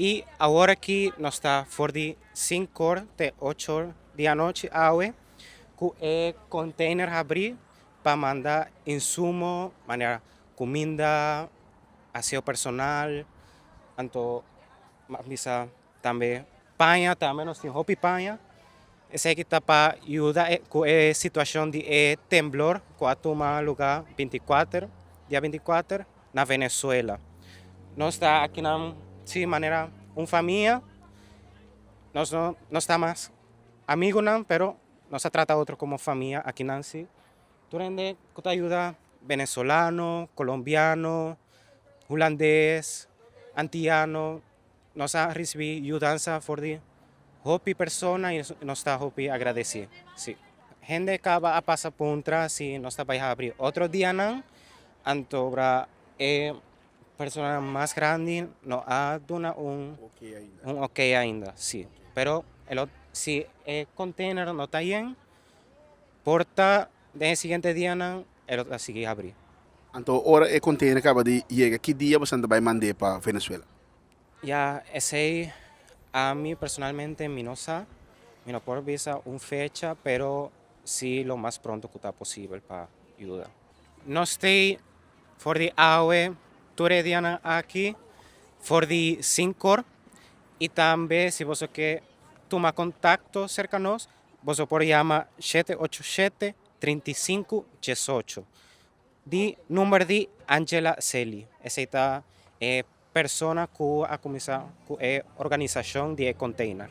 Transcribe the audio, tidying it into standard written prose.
E agora que nós está for de 5 horas até 8 horas da noite, que é container abrir para mandar insumo, maneira comida, aseo personal, tanto bisa também panha, também nós temos roupa e panha. Esse aqui está para ajudar com a situação de temblor que a toma lugar 24, dia 24, na Venezuela. Nós está aqui na maneira uma família, nós não estamos amigos não, pero nós trata outro como família aqui na si. Durante que ajuda venezolano, colombiano, holandês, antiano, nós recebemos ajuda por de hopi persona e nós está hopi agradecer. Sí. Gente acaba a passar por si nós está vai abrir outro dia não, antobra persona mais grande no há dona um ok ainda, sim. Pero se o container não está bem, porta de seguinte dia não, ele vai seguir abrir. Então, ora é container acaba de chegar. Que dia você vai mandar para Venezuela? Ya ese a mí personalmente me no puedo visa una fecha, pero sí lo más pronto que está posible para ayudar. No estoy for the hour, toda Diana aquí, for the 5 y también si vos que toma contacto cercanos, vos por llamar 787 35 18. Di número de Angela Celi. Essa é persona que a começar com a organização de container.